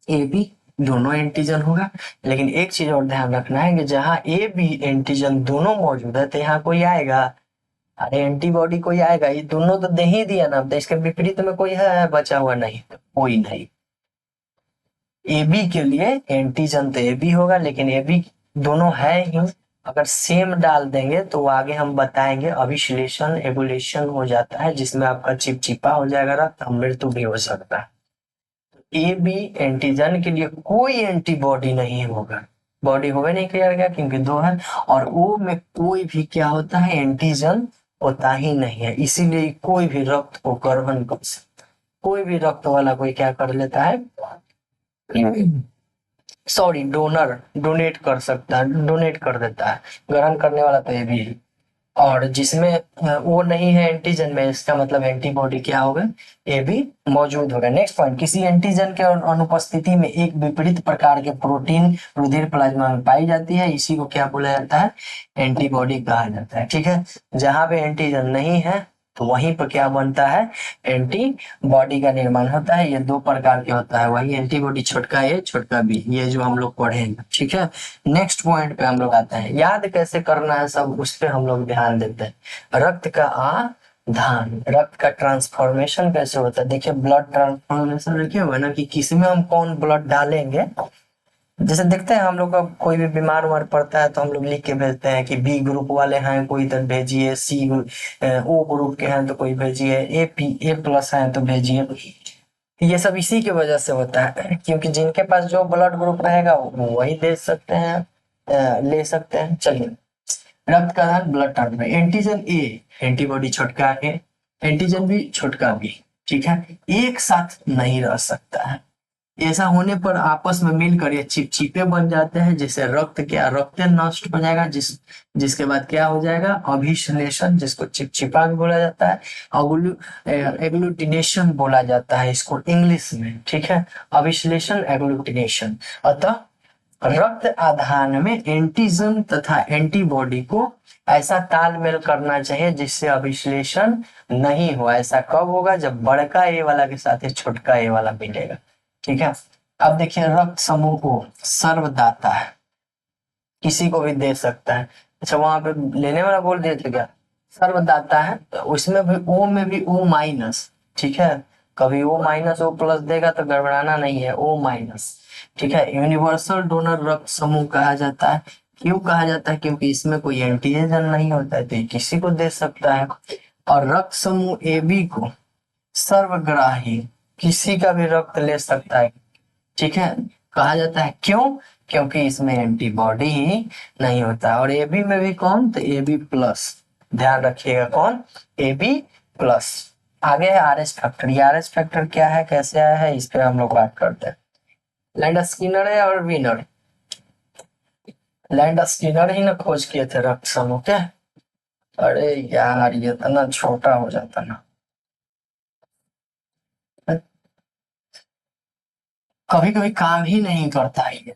ए बी दोनों एंटीजन होगा, लेकिन एक चीज और ध्यान रखना है कि जहां ए बी एंटीजन दोनों मौजूद है तो यहाँ कोई आएगा? अरे एंटीबॉडी कोई आएगा? ये दोनों तो दे ही दिया ना, तो इसके विपरीत में कोई है बचा हुआ? नहीं, तो कोई नहीं। ए बी के लिए एंटीजन तो ए बी होगा, लेकिन ए बी दोनों है ही। अगर सेम डाल देंगे तो आगे हम बताएंगे अभिश्लेषण एबुलेशन हो जाता है, जिसमें आपका चिपचिपा हो जाएगा रक्त, मृत्यु भी हो सकता है। ए बी एंटीजन के लिए कोई एंटीबॉडी नहीं होगा, बॉडी होगा नहीं, क्लियर गया, क्योंकि दो है। और ओ में कोई भी क्या होता है? एंटीजन होता ही नहीं है, इसीलिए कोई भी रक्त को ग्रहण कर सकता, कोई भी रक्त वाला कोई क्या कर लेता है? सॉरी, डोनेट कर सकता है, डोनेट कर देता है। ग्रहण करने वाला तो ये भी है। और जिसमें वो नहीं है एंटीजन में, इसका मतलब एंटीबॉडी क्या होगा? ये भी मौजूद होगा। नेक्स्ट पॉइंट, किसी एंटीजन के अनुपस्थिति में एक विपरीत प्रकार के प्रोटीन रुधिर प्लाज्मा में पाई जाती है, इसी को क्या बोला जाता है? एंटीबॉडी कहा जाता है, ठीक है। जहां पे एंटीजन नहीं है तो वहीं पर क्या बनता है? एंटीबॉडी का निर्माण होता है। ये 2 प्रकार के होता है, वही एंटीबॉडी, छोटका ए छोटका बी, ये जो हम लोग पढ़ेंगे, ठीक है। नेक्स्ट पॉइंट पे हम लोग आते हैं, याद कैसे करना है सब उस पे हम लोग ध्यान देते हैं। रक्त का आधान, रक्त का ट्रांसफॉर्मेशन कैसे होता है? देखिए, ब्लड ट्रांसफॉर्मेशन रखे हुए ना कि किसमें हम कौन ब्लड डालेंगे। जैसे देखते हैं हम लोग का कोई भी बीमार उमार पड़ता है तो हम लोग लिख के भेजते हैं कि बी ग्रुप वाले हैं कोई तो भेजिए, सी ओ ग्रुप के हैं तो कोई भेजिए, ए प्लस है तो भेजिए। ये सब इसी की वजह से होता है, क्योंकि जिनके पास जो ब्लड ग्रुप रहेगा वो वही दे सकते हैं, ले सकते हैं। चलिए, रक्त का दान, ब्लड ट्रांसफ्यूजन। एंटीजन ए एंटीबॉडी छोटका ए, एंटीजन बी छोटका बी, ठीक है, एक साथ नहीं रह सकता है। ऐसा होने पर आपस में मिलकर ये चिपचिपे बन जाते हैं, जिससे रक्त नष्ट हो जाएगा, जिसके बाद क्या हो जाएगा? अभिश्लेषण, जिसको चिपचिपा भी बोला जाता है, एग्लूटिनेशन बोला जाता है इसको इंग्लिश में, ठीक है। अभिश्लेषण, एग्लूटिनेशन। अतः रक्त आधान में एंटीजन तथा एंटीबॉडी को ऐसा तालमेल करना चाहिए जिससे अभिश्लेषण नहीं हो। ऐसा कब होगा? जब बड़का ए वाला के साथ छोटका ए वाला मिलेगा। ठीक है, अब देखिए रक्त समूह को सर्वदाता है, किसी को भी दे सकता है। अच्छा, वहां पे लेने वाला बोल दिए थे क्या? सर्वदाता है, तो उसमें भी ओ में भी ओ माइनस। ठीक है, कभी ओ माइनस ओ प्लस देगा तो गड़बड़ाना नहीं है, ओ माइनस। ठीक है, यूनिवर्सल डोनर रक्त समूह कहा जाता है। क्यों कहा जाता है? क्योंकि इसमें कोई एंटीजन नहीं होता है, तो ये किसी को दे सकता है। और रक्त समूह ए बी को सर्वग्राही, किसी का भी रक्त ले सकता है। ठीक है, कहा जाता है। क्यों? क्योंकि इसमें एंटीबॉडी ही नहीं होता। और ए बी में भी कौन? तो ए बी प्लस, ध्यान रखिएगा, कौन? A B plus. आगे है आर एच फैक्टर। ये आर एच फैक्टर क्या है, कैसे आया है, इस पे हम लोग बात करते हैं। लैंड स्किनर है और विनर, लैंड स्किनर ही ना खोज किए थे रक्त समूह के। अरे यार ये इतना छोटा हो जाता ना, कभी कभी काम ही नहीं करता है ये।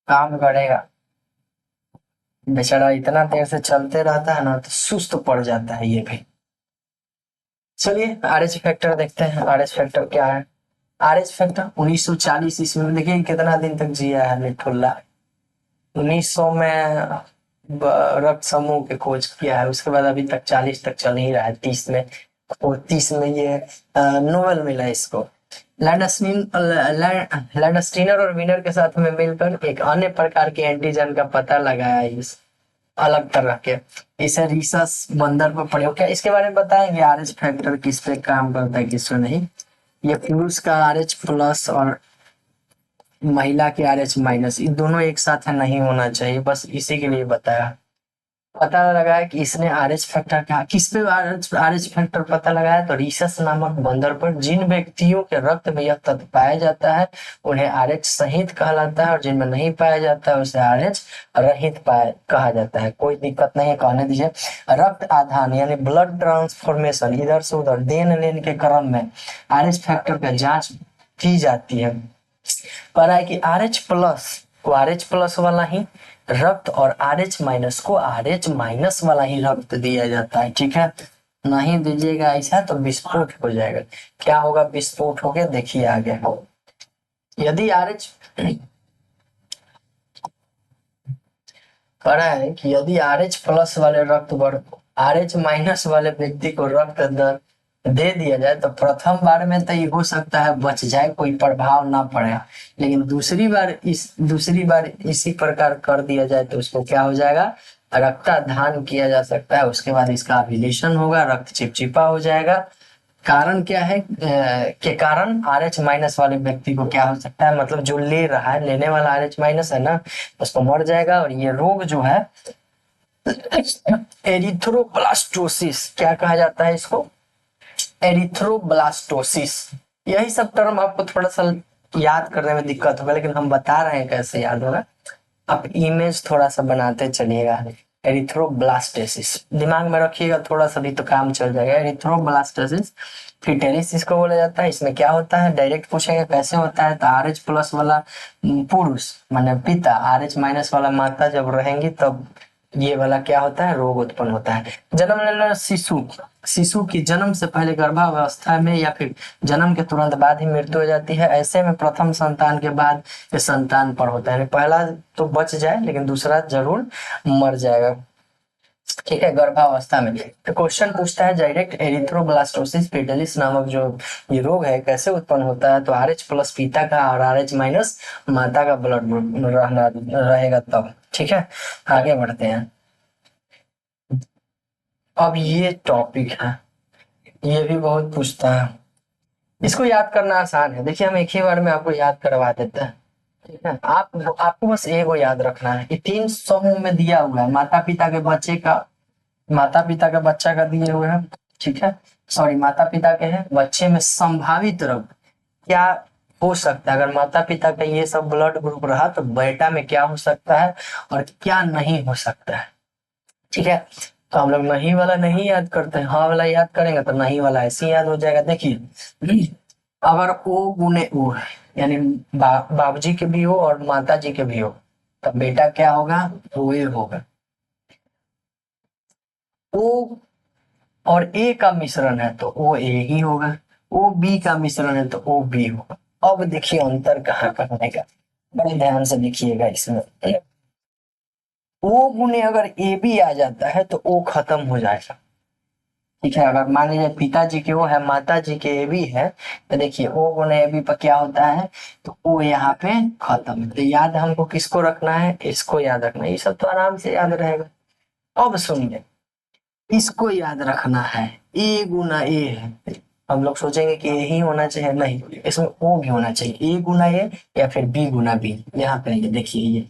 काम करेगा बेचारा, इतना देर से चलते रहता है ना तो सुस्त पड़ जाता है ये भी। चलिए आर एच फैक्टर देखते हैं। आर एच फैक्टर क्या है? आर एच फैक्टर 1940 ईस्वी में, देखिए कितना दिन तक जिया है निठुल्ला। 1900 में रक्त समूह के खोज किया है, उसके बाद अभी तक 40 तक चल ही रहा है। 30 में, और 30 में ये नोबेल मिला इसको। लैंडस्टीनर और विनर के साथ में मिलकर एक अन्य प्रकार के एंटीजन का पता लगाया इस अलग तरह के, इसे रिसस बंदर पर प्रयोग किया। इसके बारे में बताएंगे आर एच फैक्टर किस पे काम करता है किस पे नहीं। ये पुरुष का आर एच प्लस और महिला के आर एच माइनस, ये दोनों एक साथ नहीं होना चाहिए, बस इसी के लिए बताया। पता लगाया कि इसने आर एच फैक्टर कहा, किस पे आर एच फैक्टर पता लगाया? तो रीसस नामक बंदर पर। जिन व्यक्तियों के रक्त में यह तत्व पाया जाता है उन्हें आर एच सहित कहलाता है, और जिनमें नहीं पाया जाता है उसे आर एच रहित पाया कहा जाता है। कोई दिक्कत नहीं है, कहने दीजिए। रक्त आधान यानी ब्लड ट्रांसफॉर्मेशन, इधर से उधर देन लेन के क्रम में आर एच फैक्टर का जांच की जाती है। पर है कि आर एच प्लस को आर एच प्लस वाला ही रक्त और आर एच माइनस को आर एच माइनस वाला ही रक्त दिया जाता है। ठीक है, नहीं दीजिएगा ऐसा तो विस्फोट हो जाएगा। क्या होगा? विस्फोट हो गया, देखिए आगे। यदि आर एच पढ़ा है कि यदि आर एच प्लस वाले रक्त वर्ग को आर एच माइनस वाले व्यक्ति को रक्त दे दिया जाए तो प्रथम बार में तो ये हो सकता है बच जाए, कोई प्रभाव ना पड़े। लेकिन दूसरी बार इसी प्रकार कर दिया जाए तो उसको क्या हो जाएगा? रक्तदान किया जा सकता है। उसके बाद इसका अभिलेशन होगा, रक्त चिपचिपा हो जाएगा। कारण क्या है? के कारण आर एच माइनस वाले व्यक्ति को क्या हो सकता है, मतलब जो ले रहा है, लेने वाला आर एच माइनस है ना, उसको मर जाएगा। और ये रोग जो है एरिथ्रोब्लास्टोसिस, क्या कहा जाता है इसको? एरिथ्रोब्लास्टोसिस। यही सब टर्म आपको थोड़ा सा याद करने में दिक्कत होगा, लेकिन हम बता रहे हैं कैसे याद होगा। आप इमेज थोड़ा सा बनाते चलिएगा। एरिथ्रोब्लास्टोसिस दिमाग में रखिएगा थोड़ा सा, भी तो काम चल जाएगा। एरिथ्रोब्लास्टोसिस फिटेरिस इसको बोला जाता है। इसमें क्या होता है, डायरेक्ट पूछेंगे कैसे होता है, तो आर एच प्लस वाला पुरुष माने पिता, आर एच माइनस वाला माता जब रहेंगी तब ये वाला क्या होता है, रोग उत्पन्न होता है। जन्म लेने वाला शिशु की जन्म से पहले गर्भावस्था में या फिर जन्म के तुरंत बाद ही मृत्यु हो जाती है। ऐसे में प्रथम संतान के बाद ये संतान पर होता है, पहला तो बच जाए लेकिन दूसरा जरूर मर जाएगा। ठीक है, गर्भावस्था में। तो क्वेश्चन पूछता है डायरेक्ट एरिथ्रोब्लास्टोसिस फिटेलिस नामक जो ये रोग है कैसे उत्पन्न होता है, तो आर एच प्लस पिता का और आर एच माइनस माता का ब्लड ग्रुप रहना रहेगा तब। ठीक है, आगे बढ़ते हैं। अब ये टॉपिक है, ये भी बहुत पूछता है। इसको याद करना आसान है, देखिए हम एक ही बार में आपको याद करवा देते हैं। ठीक है, आपको बस एगो याद रखना है कि 3 समूह में दिया हुआ है। माता पिता के बच्चा का दिए हुए हैं। ठीक है, सॉरी माता पिता के हैं, बच्चे में संभावित रोग क्या हो सकता है। अगर माता पिता का ये सब ब्लड ग्रुप रहा तो बेटा में क्या हो सकता है और क्या नहीं हो सकता है। ठीक है, तो हम लोग नहीं वाला नहीं याद करते हैं, हाँ वाला याद करेंगे तो नहीं वाला ऐसे याद हो जाएगा। देखिए अगर ओ गुने ओ है, यानी बाबूजी के भी हो और माता जी के भी हो, तब बेटा क्या होगा, ओ ए होगा। ओ और ए का मिश्रण है तो ओ ए ही होगा, ओ बी का मिश्रण है तो ओ बी होगा। अब देखिए अंतर कहाँ करने का, बड़े ध्यान से देखिएगा इसमें। ओ गुने अगर ए बी आ जाता है तो ओ खत्म हो जाएगा। ठीक है, अगर मान लीजिए पिताजी के ओ है, माता जी के ए बी है, तो देखिए ओ गुने ए बी पर क्या होता है, तो ओ यहाँ पे खत्म है। तो याद हमको किसको रखना है, इसको याद रखना है, ये सब तो आराम से याद रहेगा। अब सुनिए, इसको याद रखना है, ए गुना ए है, हम लोग सोचेंगे कि ए ही होना चाहिए, नहीं, इसमें ओ भी होना चाहिए, ए गुना ए या फिर बी गुना बी। यहाँ पे ये देखिए, ये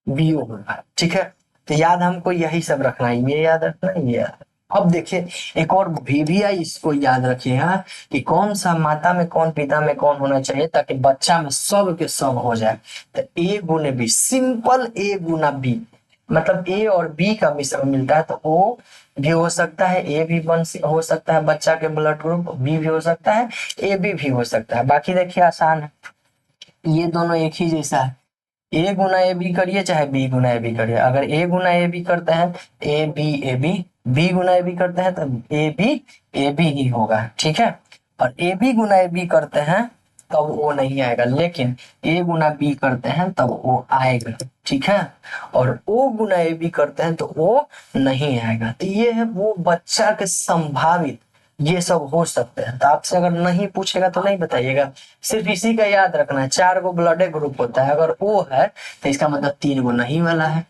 बी ओ होगा। ठीक है, तो याद हमको यही सब रखना है, ये याद रखना है, ये याद। अब देखिए एक और भी है, इसको याद रखिएगा कि कौन सा माता में कौन पिता में कौन होना चाहिए, ताकि बच्चा में सब के सब हो जाए। तो ए गुने बी, सिंपल ए गुना बी, मतलब ए और बी का मिश्रण मिलता है तो ओ भी हो सकता है, ए भी हो सकता है बच्चा के ब्लड ग्रुप, बी भी हो सकता है, ए बी भी हो सकता है। बाकी देखिए आसान है, ये दोनों एक ही जैसा है, ए गुना ए बी करिए चाहे बी गुना ए बी करिए। अगर ए गुना ए बी करते हैं ए बी, बी गुना ए बी करते हैं तब ए बी ही होगा। ठीक है, और ए बी गुना ए बी करते हैं तब वो नहीं आएगा, लेकिन ए गुना बी करते हैं तब वो आएगा। ठीक है, और ओ गुना ए बी करते हैं तो वो नहीं आएगा। तो ये है वो बच्चा के संभावित, ये सब हो सकते हैं। तो आपसे अगर नहीं पूछेगा तो नहीं बताइएगा, सिर्फ इसी का याद रखना है, 4 गो ब्लड ग्रुप होता है, अगर ओ है तो इसका मतलब 3 गो नहीं वाला है।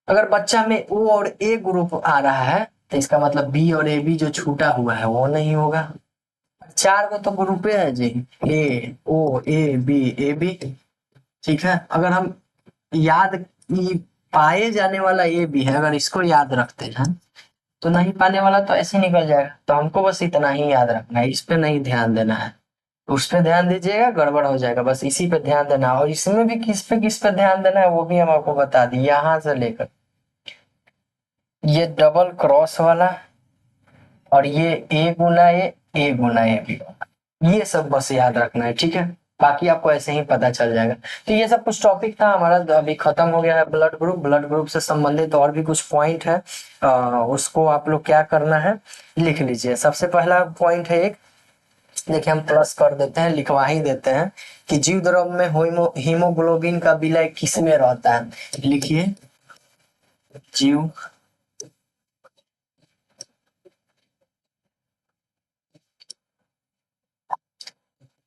अगर बच्चा में ओ और ए ग्रुप आ रहा है तो इसका मतलब बी और ए बी जो छूटा हुआ है वो नहीं होगा। 4 गो तो ग्रुप है जी, ए ओ ए बी ए बी। ठीक है, अगर हम याद, ये पाए जाने वाला ए बी है, अगर इसको याद रखते हैं तो नहीं पाने वाला तो ऐसे ही निकल जाएगा। तो हमको बस इतना ही याद रखना है, इस पे नहीं ध्यान देना है। उस पे ध्यान दीजिएगा गड़बड़ हो जाएगा, बस इसी पे ध्यान देना है। और इसमें भी किस पे ध्यान देना है वो भी हम आपको बता दिए, यहाँ से लेकर ये डबल क्रॉस वाला, और ये ए गुना ए भी, ये सब बस याद रखना है। ठीक है, बाकी आपको ऐसे ही पता चल जाएगा। तो ये सब कुछ टॉपिक था हमारा, अभी खत्म हो गया है ब्लड ग्रुप। ब्लड ग्रुप से संबंधित और भी कुछ पॉइंट है, उसको आप लोग क्या करना है, लिख लीजिए। सबसे पहला पॉइंट है एक, देखिए हम प्लस कर देते हैं, लिखवा ही देते हैं कि जीव द्रव में हीमोग्लोबिन का विलय किसमें रहता है। लिखिए, जीव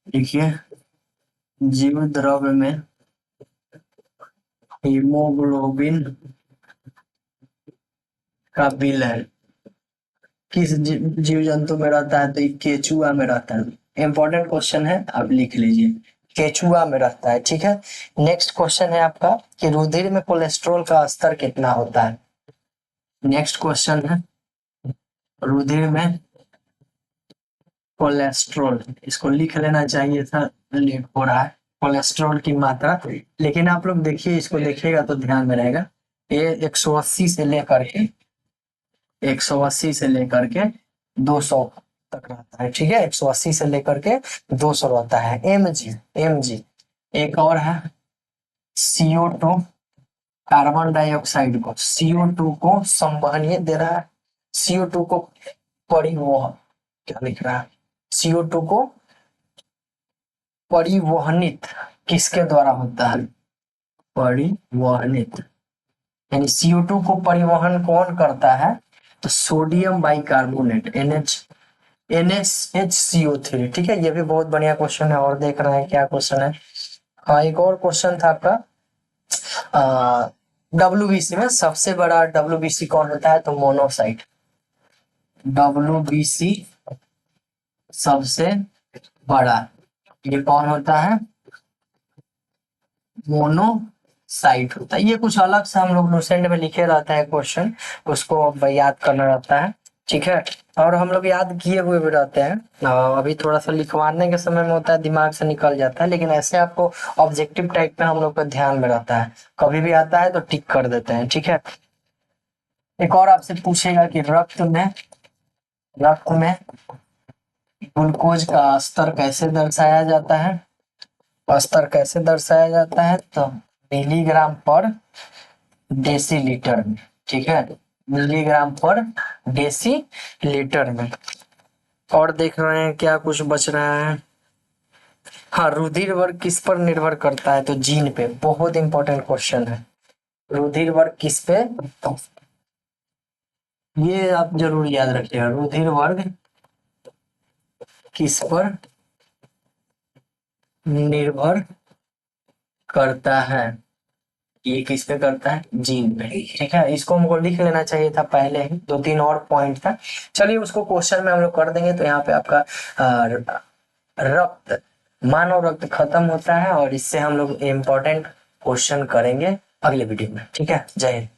लिखिए, जीव द्रव में हीमोग्लोबिन का विलय किस जीव जंतु में रहता है, तो ये केचुआ में रहता है। इंपॉर्टेंट क्वेश्चन है, आप लिख लीजिए, केचुआ में रहता है। ठीक है, नेक्स्ट क्वेश्चन है आपका कि रुधिर में कोलेस्ट्रॉल का स्तर कितना होता है। नेक्स्ट क्वेश्चन है, रुधिर में कोलेस्ट्रॉल, इसको लिख लेना चाहिए था, लेट हो रहा है, कोलेस्ट्रॉल की मात्रा। लेकिन आप लोग देखिए, इसको देखिएगा तो ध्यान में रहेगा, ये 180 से लेकर के 180 से लेकर के 200 तक रहता है। ठीक है, 180 से लेकर के 200 रहता है, एम जी। एक और है CO2, कार्बन डाइऑक्साइड को, CO2 को संवहनीय दे रहा है, CO2 को परिवहन, क्या लिख रहा है, CO2 को परिवहनित किसके द्वारा होता है, परिवहनित, यानी CO2 को परिवहन कौन करता है, तो सोडियम बाइकार्बोनेट NaHCO3। ठीक है, ये भी बहुत बढ़िया क्वेश्चन है। और देख रहे हैं क्या क्वेश्चन है, हाँ एक और क्वेश्चन था आपका, WBC में सबसे बड़ा WBC कौन होता है, तो मोनोसाइट। WBC सबसे बड़ा ये कौन होता है, मोनोसाइट होता है। ये कुछ अलग से हम लोग लूसेंट में लिखे रहता है क्वेश्चन, उसको अब याद करना रहता है। ठीक है, और हम लोग याद किए हुए भी रहते हैं, अभी थोड़ा सा लिखवाने के समय में होता है दिमाग से निकल जाता है, लेकिन ऐसे आपको ऑब्जेक्टिव टाइप पे हम लोग का ध्यान में रहता है, कभी भी आता है तो टिक कर देते हैं। ठीक है, एक और आपसे पूछेगा कि रक्त में ग्लूकोज का स्तर कैसे दर्शाया जाता है? स्तर कैसे दर्शाया जाता है? तो मिलीग्राम पर डेसीलीटर में। ठीक है, मिलीग्राम पर डेसीलीटर में। और देख रहे हैं क्या कुछ बच रहा है। हाँ, रुधिर वर्ग किस पर निर्भर करता है? तो जीन पे। बहुत इंपॉर्टेंट क्वेश्चन है। रुधिर वर्ग किस पे, ये आप जरूर याद रखिएगा। रुधिर वर्ग किस पर निर्भर करता है? ये किस पे करता है? जीन पे। ठीक है, इसको हमको लिख लेना चाहिए था पहले ही, दो तीन और पॉइंट था। चलिए उसको क्वेश्चन में हम लोग कर देंगे। तो यहाँ पे आपका रक्त, मानव रक्त खत्म होता है, और इससे हम लोग इम्पोर्टेंट क्वेश्चन करेंगे अगले वीडियो में। ठीक है, जय हिंद।